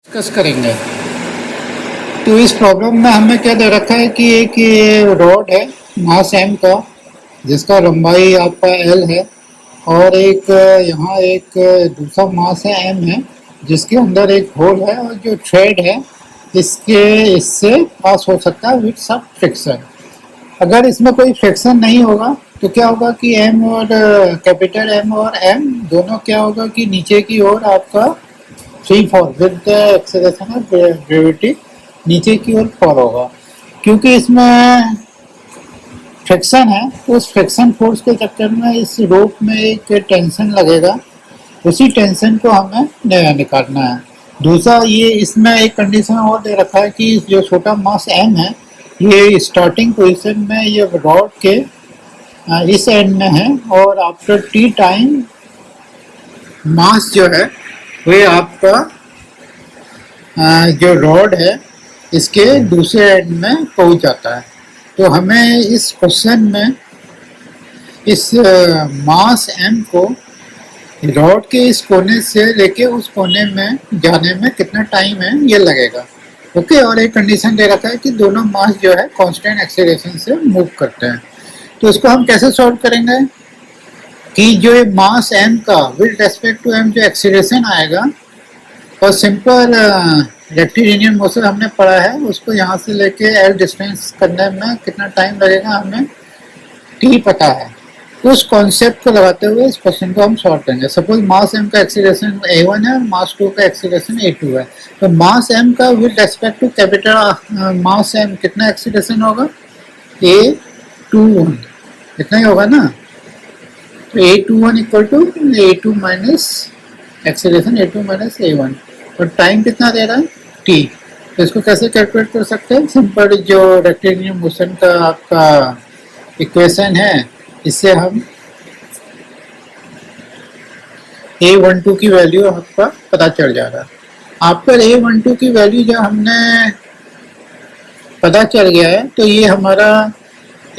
Discuss करेंगे। तो इस प्रॉब्लम में हमें क्या दे रखा है कि एक ये रॉड है मास एम का, जिसका लंबाई आपका एल है, और एक यहाँ एक दूसरा मास है एम है, जिसके अंदर एक होल है, और जो थ्रेड है इससे पास हो सकता है विथ सब फ्रिक्शन। अगर इसमें कोई फ्रिक्शन नहीं होगा तो क्या होगा कि एम और कैपिटल एम और एम दोनों क्या होगा कि नीचे की ओर आपका free fall with the acceleration of gravity नीचे की ओर फॉल होगा। क्योंकि इसमें फ्रिक्शन है तो उस फ्रिक्शन फोर्स के चक्कर में इस रोप में एक टेंशन लगेगा, उसी टेंशन को हमें निकालना है। दूसरा ये इसमें एक कंडीशन और दे रखा है कि जो छोटा मास एम है ये स्टार्टिंग पोजीशन में ये रॉड के इस एंड में है, और आफ्टर टी टाइम मास जो है वे आपका जो रॉड है इसके दूसरे एंड में पहुंच जाता है। तो हमें इस क्वेश्चन में इस मास एम को रॉड के इस कोने से लेके उस कोने में जाने में कितना टाइम है ये लगेगा। ओके, और एक कंडीशन दे रखा है कि दोनों मास जो है कांस्टेंट एक्सेलरेशन से मूव करते हैं। तो इसको हम कैसे सॉल्व करेंगे कि जो ये मास एम का विद रेस्पेक्ट टू एम जो एक्सेलरेशन आएगा, और सिंपल रेक्टिलिनियर मोशन हमने पढ़ा है, उसको यहाँ से लेके एल डिस्टेंस करने में कितना टाइम लगेगा हमें टी पता है। उस कॉन्सेप्ट को लगाते हुए इस क्वेश्चन को हम सॉल्व करेंगे। सपोज मास एम का एक्सीलरेशन a1 है और मास 2 का एक्सीलरेशन a2 है, तो मास एम का with respect to capital mass m कितना एक्सीलरेशन होगा a21, इतना ही होगा ना। तो a21 equal to a2 minus acceleration a2 minus a1, और टाइम कितना दे रहा है t। तो इसको कैसे कैलकुलेट कर सकते हैं, सिंपल जो रेक्टिलिनियर मोशन का आपका इक्वेशन है इससे हम a12 की वैल्यू आपका पता चल जाएगा। आपका a12 की वैल्यू जब हमने पता चल गया है तो ये हमारा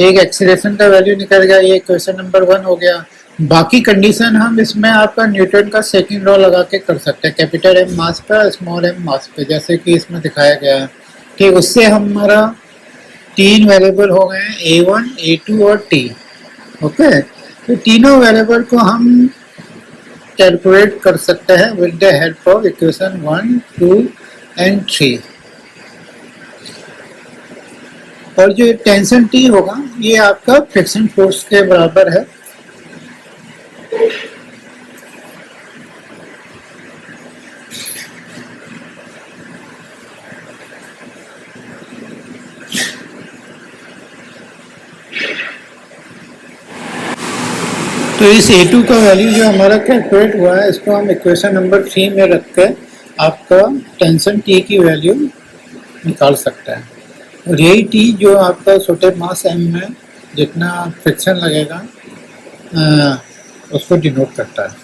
एक एक्सीलरेशन का वैल्यू निकल गया, ये क्वेश्चन नंबर 1 हो गया। बाकी कंडीशन हम इसमें आपका न्यूटन का सेकंड लॉ लगा के कर सकते हैं, कैपिटल एम मास पर स्मॉल एम मास पे, जैसे कि इसमें दिखाया गया है। ठीक, उससे हमारा 3 वेरिएबल हो गए हैं a1, a2 और t। ओके, तो तीनों वेरिएबल को हम कैलकुलेट कर सकते हैं with the help of equation 1, 2 and 3। और जो टेंशन T होगा ये आपका फ्रिक्शन फोर्स के बराबर है। तो इस a2 का वैल्यू जो हमारा कैलकुलेट हुआ है इसको हम इक्वेशन नंबर 3 में रख कर आपका टेंशन T की वैल्यू निकाल सकते हैं। और यही T जो आपका छोटे मास m में जितना फ्रिक्शन लगेगा उसको डिनोट करता है।